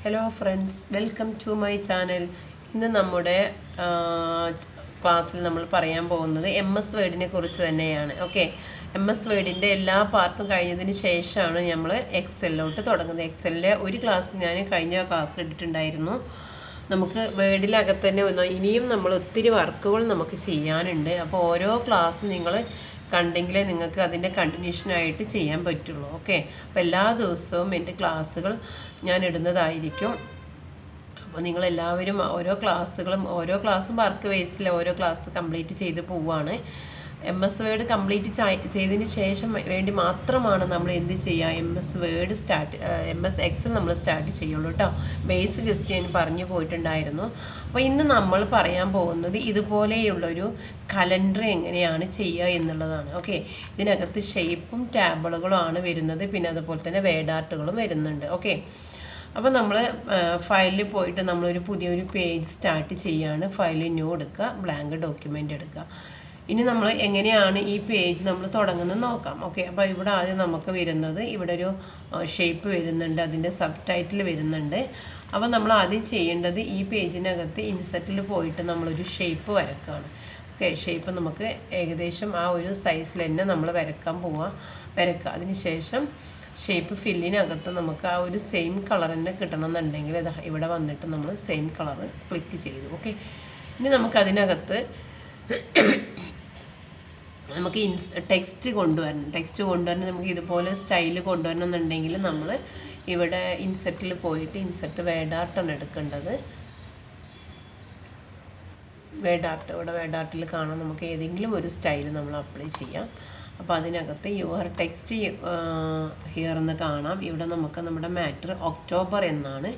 Hello friends, welcome to my channel. ഇന്ന് നമ്മുടെ ക്ലാസ്സിൽ നമ്മൾ പറയാൻ പോകുന്നത് MS വേർഡിനെ കുറിച്ച് തന്നെയാണ്. ഓക്കെ, MS വേർഡിൻ്റെ എല്ലാ പാർട്ടും കഴിഞ്ഞതിന് ശേഷമാണ് നമ്മൾ എക്സലിലോട്ട് തുടങ്ങുന്നത്. എക്സലിലെ ഒരു ക്ലാസ് ഞാൻ കഴിഞ്ഞ ക്ലാസ്സിൽ ഇട്ടിട്ടുണ്ടായിരുന്നു. നമുക്ക് വേർഡിനകത്ത് തന്നെ ഇനിയും നമ്മൾ ഒത്തിരി വർക്കുകൾ നമുക്ക് ചെയ്യാനുണ്ട്. അപ്പോൾ ഓരോ ക്ലാസ്സും നിങ്ങൾ കണ്ടെങ്കിലേ നിങ്ങൾക്ക് അതിൻ്റെ കണ്ടിന്യൂഷനായിട്ട് ചെയ്യാൻ പറ്റുള്ളൂ. ഓക്കെ, അപ്പോൾ എല്ലാ ദിവസവും എൻ്റെ ക്ലാസ്സുകൾ ഞാൻ ഇടുന്നതായിരിക്കും. അപ്പോൾ നിങ്ങളെല്ലാവരും ഓരോ ക്ലാസ്സും വർക്ക് ബേസിൽ ഓരോ ക്ലാസ് കംപ്ലീറ്റ് ചെയ്ത് പോവുകയാണ്. MS വേർഡ് കംപ്ലീറ്റ് ചെയ്തതിന് ശേഷം വേണ്ടി മാത്രമാണ് നമ്മൾ എന്ത് ചെയ്യുക, MS എക്സൽ നമ്മൾ സ്റ്റാർട്ട് ചെയ്യുള്ളൂ കേട്ടോ. ബേസ് ജസ്റ്റ് ഞാൻ പറഞ്ഞു പോയിട്ടുണ്ടായിരുന്നു. അപ്പോൾ ഇന്ന് നമ്മൾ പറയാൻ പോകുന്നത് ഇതുപോലെയുള്ളൊരു കലണ്ടർ എങ്ങനെയാണ് ചെയ്യുക എന്നുള്ളതാണ്. ഓക്കെ, ഇതിനകത്ത് ഷേപ്പും ടാബിളുകളും ആണ് വരുന്നത്, പിന്നെ അതുപോലെ തന്നെ വേർഡ് ആർട്ടുകളും വരുന്നുണ്ട്. ഓക്കെ, അപ്പോൾ നമ്മൾ ഫയലിൽ പോയിട്ട് നമ്മളൊരു പുതിയൊരു പേജ് സ്റ്റാർട്ട് ചെയ്യുകയാണ്. ഫയലിൽ ന്യൂ എടുക്കുക, ബ്ലാങ്ക് ഡോക്യുമെൻ്റ് എടുക്കുക. ഇനി നമ്മൾ എങ്ങനെയാണ് ഈ പേജ് നമ്മൾ തുടങ്ങുന്നത് നോക്കാം. ഓക്കെ, അപ്പോൾ ഇവിടെ ആദ്യം നമുക്ക് വരുന്നത് ഇവിടെ ഒരു ഷേപ്പ് വരുന്നുണ്ട്, അതിൻ്റെ സബ് ടൈറ്റിൽ വരുന്നുണ്ട്. അപ്പോൾ നമ്മൾ ആദ്യം ചെയ്യേണ്ടത് ഈ പേജിനകത്ത് ഇൻസെർട്ടിൽ പോയിട്ട് നമ്മളൊരു ഷേപ്പ് വരക്കുകയാണ്. ഓക്കെ, ഷേപ്പ് നമുക്ക് ഏകദേശം ആ ഒരു സൈസിൽ തന്നെ നമ്മൾ വരക്കുക. അതിന് ശേഷം ഷേപ്പ് ഫില്ലിനകത്ത് നമുക്ക് ആ ഒരു സെയിം കളർ തന്നെ കിട്ടണമെന്നുണ്ടെങ്കിൽ ഇവിടെ വന്നിട്ട് നമ്മൾ സെയിം കളർ ക്ലിക്ക് ചെയ്തു. ഓക്കെ, ഇനി നമുക്കതിനകത്ത് നമുക്ക് ടെക്സ്റ്റ് കൊണ്ടുവരണം. നമുക്ക് ഇതുപോലെ സ്റ്റൈൽ കൊണ്ടുവരണം എന്നുണ്ടെങ്കിൽ നമ്മൾ ഇവിടെ ഇൻസെർട്ടിൽ പോയിട്ട് ഇൻസെർട്ട് വേർഡ് ആർട്ടാണ് എടുക്കേണ്ടത്. വേർഡ് ആർട്ടിൽ കാണാം, നമുക്ക് ഏതെങ്കിലും ഒരു സ്റ്റൈൽ നമ്മൾ അപ്ലൈ ചെയ്യാം. അപ്പോൾ അതിനകത്ത് യുവർ ടെക്സ്റ്റ് ഹിയർ എന്ന് കാണാം. ഇവിടെ നമുക്ക് നമ്മുടെ മാറ്റർ ഒക്ടോബർ എന്നാണ്.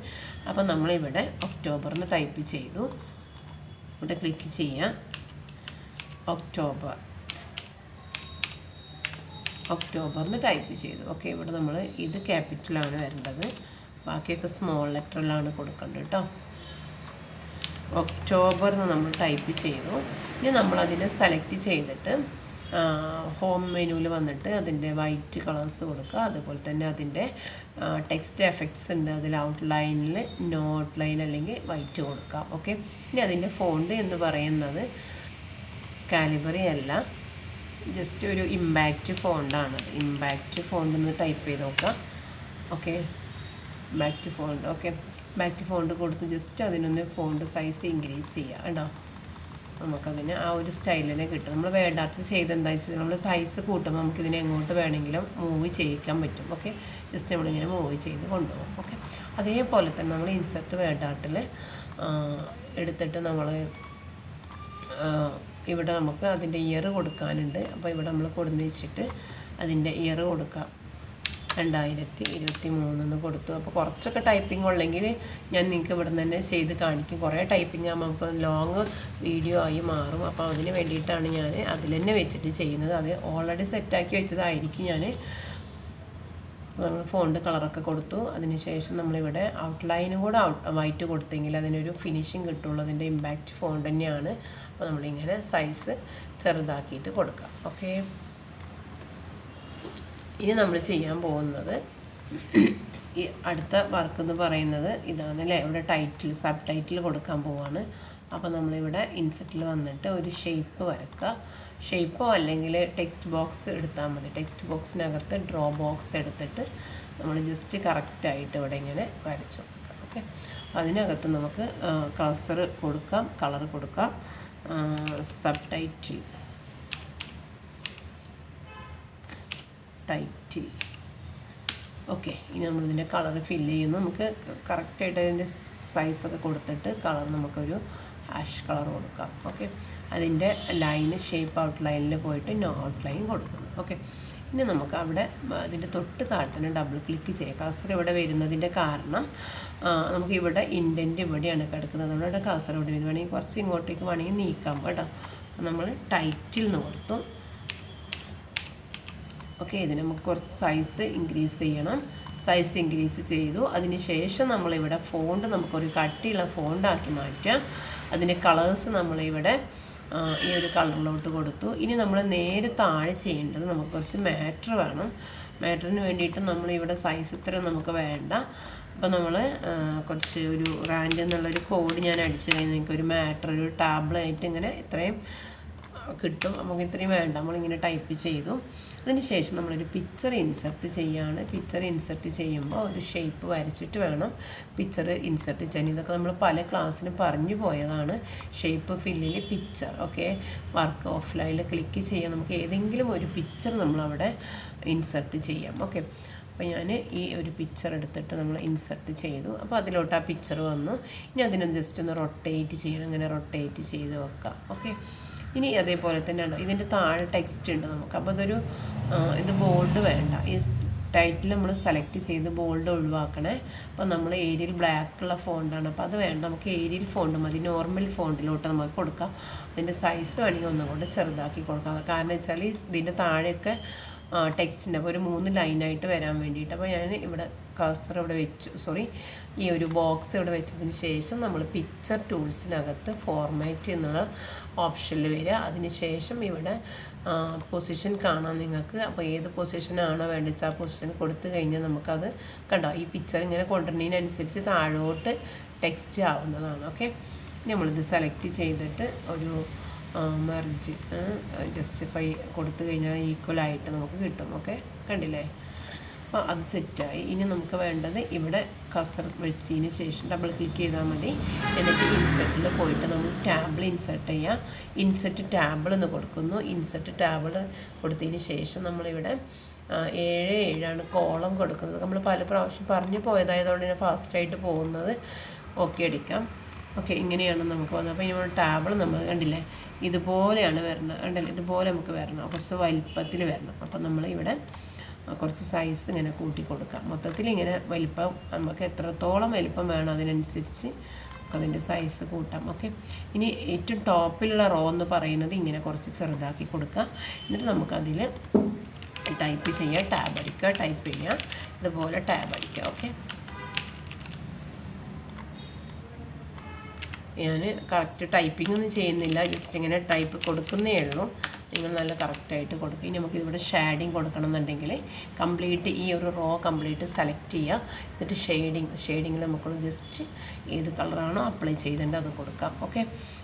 അപ്പോൾ നമ്മളിവിടെ ഒക്ടോബർ എന്ന് ടൈപ്പ് ചെയ്തു. ഇവിടെ ക്ലിക്ക് ചെയ്യാം, ഒക്ടോബർ എന്ന് ടൈപ്പ് ചെയ്തു. ഓക്കെ, ഇവിടെ നമ്മൾ ഇത് ക്യാപിറ്റലാണ് വരേണ്ടത്, ബാക്കിയൊക്കെ സ്മോൾ ലെറ്ററിലാണ് കൊടുക്കേണ്ടത് കേട്ടോ. ഒക്ടോബർ എന്ന് നമ്മൾ ടൈപ്പ് ചെയ്തു. ഇനി നമ്മളതിനെ സെലക്ട് ചെയ്തിട്ട് ഹോം മെനുവിൽ വന്നിട്ട് അതിൻ്റെ വൈറ്റ് കളേഴ്സ് കൊടുക്കുക. അതുപോലെ തന്നെ അതിൻ്റെ ടെക്സ്റ്റ് എഫക്ട്സ് ഉണ്ട്, അതിൽ ഔട്ട്ലൈനിൽ നോ ഔട്ട്ലൈൻ അല്ലെങ്കിൽ വൈറ്റ് കൊടുക്കാം. ഓക്കെ, ഇനി അതിൻ്റെ ഫോണ്ട് എന്ന് പറയുന്നത് കാലിബറി അല്ല, ജസ്റ്റ് ഒരു ഇമ്പാക്റ്റ് ഫോണ്ടാണ്. ഇമ്പാക്റ്റ് ഫോണ്ട് എന്ന് ടൈപ്പ് ചെയ്ത് നോക്കാം. ഓക്കെ, ഇമ്പാക്റ്റ് ഫോണ്ട് കൊടുത്ത് ജസ്റ്റ് അതിനൊന്ന് ഫോണ്ട് സൈസ് ഇൻക്രീസ് ചെയ്യുക കേട്ടോ. നമുക്കതിന് ആ ഒരു സ്റ്റൈലിനെ കിട്ടും. നമ്മൾ വേർഡ് ആർട്ടിൽ ചെയ്തെന്താ വെച്ചാൽ നമ്മൾ സൈസ് കൂട്ടുമ്പോൾ നമുക്കിതിനെ എങ്ങോട്ട് വേണമെങ്കിലും മൂവ് ചെയ്യിക്കാൻ പറ്റും. ഓക്കെ, ജസ്റ്റ് നമ്മളിങ്ങനെ മൂവ് ചെയ്ത് കൊണ്ടുപോകും. ഓക്കെ, അതേപോലെ തന്നെ നമ്മൾ ഇൻസെർട്ട് വേർഡ് ആർട്ടിൽ എടുത്തിട്ട് നമ്മൾ ഇവിടെ നമുക്ക് അതിൻ്റെ ഇയർ കൊടുക്കാനുണ്ട്. അപ്പോൾ ഇവിടെ നമ്മൾ കൊടുന്ന് വെച്ചിട്ട് അതിൻ്റെ ഇയർ കൊടുക്കാം, 2023 എന്ന് കൊടുത്തു. അപ്പോൾ കുറച്ചൊക്കെ ടൈപ്പിംഗ് ഉള്ളെങ്കിൽ ഞാൻ നിങ്ങൾക്ക് ഇവിടെ നിന്ന് തന്നെ ചെയ്ത് കാണിക്കും. കുറേ ടൈപ്പിംഗ് ആകുമ്പോൾ നമുക്ക് ലോങ് വീഡിയോ ആയി മാറും. അപ്പോൾ അതിന് വേണ്ടിയിട്ടാണ് ഞാൻ അതിൽ തന്നെ വെച്ചിട്ട് ചെയ്യുന്നത്. അത് ഓൾറെഡി സെറ്റാക്കി വെച്ചതായിരിക്കും. നമ്മൾ ഫോണ്ട് കളറൊക്കെ കൊടുത്തു. അതിന് ശേഷം നമ്മളിവിടെ ഔട്ട്ലൈനും കൂടെ വൈറ്റ് കൊടുത്തെങ്കിൽ അതിനൊരു ഫിനിഷിങ് കിട്ടുള്ളൂ. അതിൻ്റെ ഇമ്പാക്റ്റ് ഫോണ്ട് തന്നെയാണ്. അപ്പോൾ നമ്മളിങ്ങനെ സൈസ് ചെറുതാക്കിയിട്ട് കൊടുക്കാം. ഓക്കെ, ഇനി നമ്മൾ ചെയ്യാൻ പോകുന്നത് ഈ അടുത്ത വർക്ക് എന്ന് പറയുന്നത് ഇതാണ് അല്ലേ. ഇവിടെ സബ് ടൈറ്റിൽ കൊടുക്കാൻ പോവാണ്. അപ്പോൾ നമ്മളിവിടെ ഇൻസെർട്ടിൽ വന്നിട്ട് ഒരു ഷേപ്പ് വരക്കുക. ഷേപ്പോ അല്ലെങ്കിൽ ടെക്സ്റ്റ് ബോക്സ് എടുത്താൽ മതി. ടെക്സ്റ്റ് ബോക്സിനകത്ത് ഡ്രോ ബോക്സ് എടുത്തിട്ട് നമ്മൾ ജസ്റ്റ് കറക്റ്റായിട്ട് ഇവിടെ ഇങ്ങനെ വരച്ചു കൊടുക്കാം. ഓക്കെ, അതിനകത്ത് നമുക്ക് കളർ കൊടുക്കാം. സബ് ടൈറ്റിൽ ഓക്കെ, ഇനി നമ്മളിതിൻ്റെ കളർ ഫില്ല് ചെയ്യുന്നു. നമുക്ക് കറക്റ്റായിട്ട് അതിൻ്റെ സൈസൊക്കെ കൊടുത്തിട്ട് കളർ നമുക്കൊരു ഹാഷ് കളർ കൊടുക്കാം. ഓക്കെ, അതിൻ്റെ ഷേപ്പ് ഔട്ട്ലൈനിൽ പോയിട്ട് നോ ഔട്ട്ലൈൻ കൊടുക്കുന്നു. ഓക്കെ, ഇനി നമുക്ക് അവിടെ അതിൻ്റെ തൊട്ട് താഴത്തിന് ഡബിൾ ക്ലിക്ക് ചെയ്യാം. കഴ്സർ ഇവിടെ വരുന്നതിൻ്റെ കാരണം നമുക്ക് ഇവിടെ ഇൻഡൻറ്റ് ഇവിടെയാണ് കിടക്കുന്നത്. നമ്മളിവിടെ കഴ്സർ ഇവിടെ വേണമെങ്കിൽ കുറച്ച് ഇങ്ങോട്ടേക്ക് വേണമെങ്കിൽ നീക്കാം കേട്ടോ. നമ്മൾ ടൈറ്റിൽ നിന്ന് കൊടുത്തു. ഓക്കെ, ഇതിന് നമുക്ക് കുറച്ച് സൈസ് ഇൻക്രീസ് ചെയ്യണം. സൈസ് ഇൻക്രീസ് ചെയ്തു. അതിന് ശേഷം നമ്മളിവിടെ ഫോണ്ട് നമുക്കൊരു കട്ടിയുള്ള ഫോണ്ടാക്കി മാറ്റാം. അതിൻ്റെ കളേഴ്സ് നമ്മളിവിടെ ഈ ഒരു കളറിലോട്ട് കൊടുത്തു. ഇനി നമ്മൾ നേരെ താഴെ ചെയ്യേണ്ടത് നമുക്ക് കുറച്ച് മാറ്റർ വേണം. മാറ്ററിന് വേണ്ടിയിട്ട് നമ്മളിവിടെ സൈസ് ഇത്ര നമുക്ക് വേണ്ട, അപ്പോൾ നമ്മൾ കുറച്ച് ഒരു റാൻഡ് എന്നുള്ളൊരു കോഡ് ഞാൻ അടിച്ചു കഴിഞ്ഞാൽ നിങ്ങൾക്ക് ഒരു മാറ്റർ ഒരു ടാബിളായിട്ട് ഇങ്ങനെ ഇത്രയും കിട്ടും. നമുക്ക് ഇത്രയും വേണ്ട, നമ്മളിങ്ങനെ ടൈപ്പ് ചെയ്തു. അതിന് ശേഷം നമ്മളൊരു പിക്ചർ ഇൻസെർട്ട് ചെയ്യുകയാണ്. പിക്ചർ ഇൻസെർട്ട് ചെയ്യുമ്പോൾ ഒരു ഷേപ്പ് വരച്ചിട്ട് വേണം പിക്ചർ ഇൻസെർട്ട് ചെയ്യാൻ. ഇതൊക്കെ നമ്മൾ പല ക്ലാസ്സിന് പറഞ്ഞു പോയതാണ്. ഷേപ്പ് ഫില്ലിൽ പിക്ചർ, ഓക്കെ. വർക്ക് ഓഫ്ലൈനിൽ ക്ലിക്ക് ചെയ്യാം, നമുക്ക് ഏതെങ്കിലും ഒരു പിക്ചർ നമ്മളവിടെ ഇൻസെർട്ട് ചെയ്യാം, ഓക്കെ. അപ്പോൾ ഞാൻ ഈ ഒരു പിക്ചർ എടുത്തിട്ട് നമ്മൾ ഇൻസെർട്ട് ചെയ്തു. അപ്പോൾ അതിലോട്ട് ആ പിക്ചർ വന്നു. ഇനി അതിനെ ജസ്റ്റ് ഒന്ന് റൊട്ടേറ്റ് ചെയ്യണം, അങ്ങനെ റൊട്ടേറ്റ് ചെയ്ത് വെക്കാം, ഓക്കെ. ഇനി അതേപോലെ തന്നെ ഉണ്ടോ ഇതിൻ്റെ താഴെ ടെക്സ്റ്റ് ഉണ്ട് നമുക്ക്. അപ്പോൾ അതൊരു ഇത് ബോൾഡ് വേണ്ട, ഈ ടൈറ്റിൽ നമ്മൾ സെലക്ട് ചെയ്ത് ബോൾഡ് ഒഴിവാക്കണേ. അപ്പോൾ നമ്മൾ ഏരിയൽ ബ്ലാക്കുള്ള ഫോണ്ടാണ്, അപ്പോൾ അത് വേണ്ട, നമുക്ക് ഏരിയൽ ഫോണ്ട് മതി. നോർമൽ ഫോണ്ടിലോട്ട് നമുക്ക് കൊടുക്കാം. അതിൻ്റെ സൈസ് വേണമെങ്കിൽ ഒന്നുകൊണ്ട് ചെറുതാക്കി കൊടുക്കാം. കാരണം വെച്ചാൽ ഇതിൻ്റെ താഴെയൊക്കെ ടെക്സ്റ്റിൻ്റെ അപ്പോൾ ഒരു 3 ലൈനായിട്ട് വരാൻ വേണ്ടിയിട്ട്. അപ്പോൾ ഞാൻ ഇവിടെ കർസർ ഇവിടെ വെച്ചു, ഈ ഒരു ബോക്സ് ഇവിടെ വെച്ചതിന് ശേഷം നമ്മൾ പിക്ചർ ടൂൾസിനകത്ത് ഫോർമാറ്റ് എന്നുള്ള ഓപ്ഷനിൽ വരിക. അതിന് ശേഷം ഇവിടെ പൊസിഷൻ കാണാം നിങ്ങൾക്ക്. അപ്പോൾ ഏത് പൊസിഷനാണോ വേണ്ടത് ആ പൊസിഷൻ കൊടുത്തു കഴിഞ്ഞാൽ നമുക്കത് കണ്ടോ ഈ പിക്ചർ ഇങ്ങനെ കൊണ്ടുവരുന്നതിനനുസരിച്ച് താഴോട്ട് ടെക്സ്റ്റ് ആവുന്നതാണ്, ഓക്കെ. നമ്മളിത് സെലക്ട് ചെയ്തിട്ട് ഒരു മെർജ് ജസ്റ്റിഫൈ കൊടുത്തു കഴിഞ്ഞാൽ ഈക്വലായിട്ട് നമുക്ക് കിട്ടും, ഓക്കെ. കണ്ടില്ലേ? അപ്പോൾ അത് സെറ്റായി. ഇനി നമുക്ക് വേണ്ടത് ഇവിടെ കർസർ വെച്ചതിന് ശേഷം ഡബിൾ ക്ലിക്ക് ചെയ്താൽ മതി. എന്നിട്ട് ഇൻസെർട്ടിൽ പോയിട്ട് നമ്മൾ ടാബിൾ ഇൻസെർട്ട് ചെയ്യുക. ഇൻസെർട്ട് ടാബിൾ എന്ന് കൊടുക്കുന്നു. ഇൻസെർട്ട് ടാബിൾ കൊടുത്തതിന് ശേഷം നമ്മളിവിടെ 7 കോളം കൊടുക്കുന്നത്. നമ്മൾ പല പ്രാവശ്യം പറഞ്ഞു പോയതായതുകൊണ്ട് തന്നെ ഫാസ്റ്റായിട്ട് പോകുന്നത്, ഓക്കെ അടിക്കാം, ഓക്കെ. ഇങ്ങനെയാണ് നമുക്ക് വന്നത്. അപ്പോൾ നമ്മൾ ടാബിൾ നമ്മൾ കണ്ടില്ലേ ഇതുപോലെയാണ് വരണം, കണ്ടില്ലേ ഇതുപോലെ നമുക്ക് വരണം, കുറച്ച് വലിപ്പത്തിൽ വരണം. അപ്പോൾ നമ്മളിവിടെ കുറച്ച് സൈസ് ഇങ്ങനെ കൂട്ടി കൊടുക്കാം. മൊത്തത്തിൽ ഇങ്ങനെ വലിപ്പം നമുക്ക് എത്രത്തോളം വലിപ്പം വേണം അതിനനുസരിച്ച് അതിൻ്റെ സൈസ് കൂട്ടാം, ഓക്കെ. ഇനി ഏറ്റവും ടോപ്പിലുള്ള റോ എന്ന് പറയുന്നത് ഇങ്ങനെ കുറച്ച് ചെറുതാക്കി കൊടുക്കുക. എന്നിട്ട് നമുക്കതിൽ ടൈപ്പ് ചെയ്യുക, ടാബ് അടിക്കുക, ടൈപ്പ് ചെയ്യുക, ഇതുപോലെ ടാബ് അടിക്കുക, ഓക്കെ. ഞാൻ കറക്റ്റ് ടൈപ്പിംഗ് ഒന്നും ചെയ്യുന്നില്ല, ജസ്റ്റ് ഇങ്ങനെ ടൈപ്പ് കൊടുക്കുന്നേ ഉള്ളൂ. നിങ്ങൾ നല്ല കറക്റ്റായിട്ട് കൊടുക്കുക. ഇനി നമുക്ക് ഇവിടെ ഷേഡിങ് കൊടുക്കണം എന്നുണ്ടെങ്കിൽ കംപ്ലീറ്റ് ഈ ഒരു റോ കംപ്ലീറ്റ് സെലക്ട് ചെയ്യുക. എന്നിട്ട് ഷെയ്ഡിങ് നമുക്ക് ജസ്റ്റ് ഏത് കളറാണോ അപ്ലൈ ചെയ്തേണ്ടത് അത് കൊടുക്കാം, ഓക്കെ.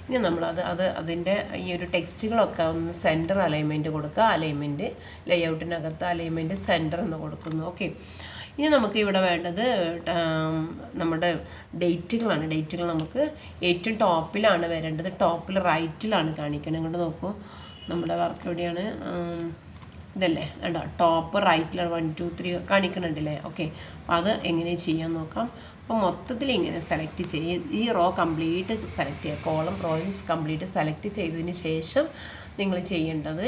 ഇനി നമ്മളത് അതിൻ്റെ ഈ ഒരു ടെക്സ്റ്റുകളൊക്കെ ഒന്ന് സെൻറ്റർ അലൈൻമെൻറ്റ് കൊടുക്കുക. അലൈൻമെൻറ്റ് ലേഔട്ടിനകത്ത് അലൈൻമെൻറ്റ് സെൻറ്റർ എന്ന് കൊടുക്കുന്നു, ഓക്കെ. ഇനി നമുക്ക് ഇവിടെ വേണ്ടത് നമ്മുടെ ഡേറ്റുകളാണ്. ഡേറ്റുകൾ നമുക്ക് ഏറ്റവും ടോപ്പിലാണ് വരേണ്ടത്. ടോപ്പിൽ റൈറ്റിലാണ് കാണിക്കണം. ഇങ്ങോട്ട് നോക്കൂ, നമ്മുടെ വർക്ക് എവിടെയാണ്, ഇതല്ലേ വേണ്ട, ടോപ്പ് റൈറ്റിലാണ് 1 2 3 കാണിക്കണുണ്ടല്ലേ, ഓക്കെ. അപ്പോൾ അത് എങ്ങനെ ചെയ്യാൻ നോക്കാം. അപ്പോൾ മൊത്തത്തിൽ ഇങ്ങനെ സെലക്ട് ചെയ്യുക. ഈ റോ കംപ്ലീറ്റ് സെലക്ട് ചെയ്യുക. കോളം റോയും കംപ്ലീറ്റ് സെലക്ട് ചെയ്തതിന് ശേഷം നിങ്ങൾ ചെയ്യേണ്ടത്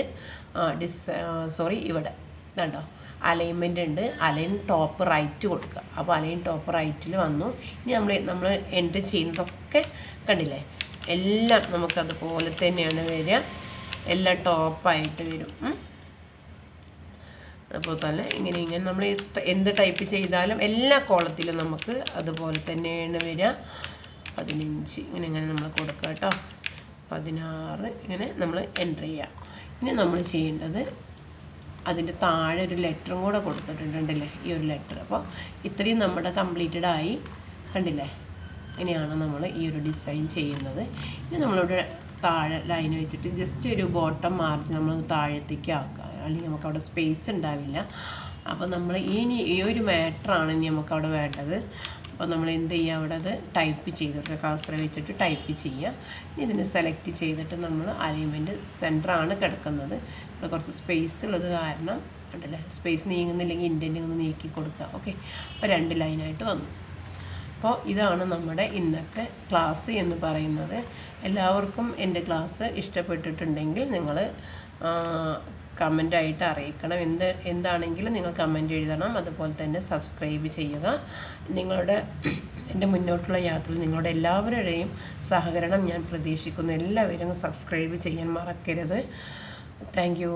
ഇവിടെ കണ്ടോ അലൈൻമെൻ്റ് ഉണ്ട്. അലൈൻ ടോപ്പ് റൈറ്റ് കൊടുക്കുക. അപ്പോൾ അലൈൻ ടോപ്പ് റൈറ്റിൽ വന്നു. ഇനി നമ്മൾ എൻ്റർ ചെയ്യുന്നതൊക്കെ കണ്ടില്ലേ എല്ലാം നമുക്കതുപോലെ തന്നെയാണ് വരിക. എല്ലാം ടോപ്പായിട്ട് വരും. അപ്പോൾ തന്നെ ഇങ്ങനെ നമ്മൾ എന്ത് ടൈപ്പ് ചെയ്താലും എല്ലാ കോളത്തിലും നമുക്ക് അതുപോലെ തന്നെയാണ് വരിക. 15 ഇങ്ങനെ നമ്മൾ കൊടുക്കുക കേട്ടോ. 16 ഇങ്ങനെ നമ്മൾ എൻ്റർ ചെയ്യുക. ഇനി നമ്മൾ ചെയ്യേണ്ടത് അതിൻ്റെ താഴെ ഒരു ലെറ്ററും കൂടെ കൊടുത്തിട്ടുണ്ടല്ലേ, ഈ ഒരു ലെറ്റർ. അപ്പോൾ ഇത്രയും നമ്മുടെ കംപ്ലീറ്റഡ് ആയി, കണ്ടില്ലേ. ഇങ്ങനെയാണ് നമ്മൾ ഈ ഒരു ഡിസൈൻ ചെയ്യുന്നത്. ഇനി നമ്മളിവിടെ താഴെ ലൈൻ വെച്ചിട്ട് ജസ്റ്റ് ഒരു ബോട്ടം മാർജിൻ നമ്മൾ താഴത്തേക്ക് ആക്കുക, അല്ലെങ്കിൽ നമുക്കവിടെ സ്പേസ് ഉണ്ടാവില്ല. അപ്പോൾ നമ്മൾ ഈ ഒരു മാറ്ററാണ് ഇനി നമുക്കവിടെ വേണ്ടത്. അപ്പോൾ നമ്മൾ എന്ത് ചെയ്യുക, അവിടെ അത് ടൈപ്പ് ചെയ്തിട്ട് കർസർ വെച്ചിട്ട് ടൈപ്പ് ചെയ്യുക. ഇതിനെ സെലക്ട് ചെയ്തിട്ട് നമ്മൾ അലൈൻമെൻറ്റ് സെൻറ്ററാണ് കിടക്കുന്നത്. ഇവിടെ കുറച്ച് സ്പേസ് ഉള്ളത് കാരണം ഉണ്ടല്ലേ, സ്പേസ് നീങ്ങുന്നില്ലെങ്കിൽ ഇൻറ്റൻറ്റിങ് ഒന്ന് നീക്കി കൊടുക്കുക, ഓക്കെ. അപ്പോൾ 2 ലൈനായിട്ട് വന്നു. അപ്പോൾ ഇതാണ് നമ്മുടെ ഇന്നത്തെ ക്ലാസ് എന്ന് പറയുന്നത്. എല്ലാവർക്കും എൻ്റെ ക്ലാസ് ഇഷ്ടപ്പെട്ടിട്ടുണ്ടെങ്കിൽ നിങ്ങൾ കമൻ്റായിട്ട് അറിയിക്കണം. എന്താണെങ്കിലും നിങ്ങൾ കമൻ്റ് എഴുതണം. അതുപോലെ തന്നെ സബ്സ്ക്രൈബ് ചെയ്യുക. എൻ്റെ മുന്നോട്ടുള്ള യാത്രയിൽ നിങ്ങളുടെ എല്ലാവരുടെയും സഹകരണം ഞാൻ പ്രതീക്ഷിക്കുന്നു. എല്ലാവരും സബ്സ്ക്രൈബ് ചെയ്യാൻ മറക്കരുത്. Thank you.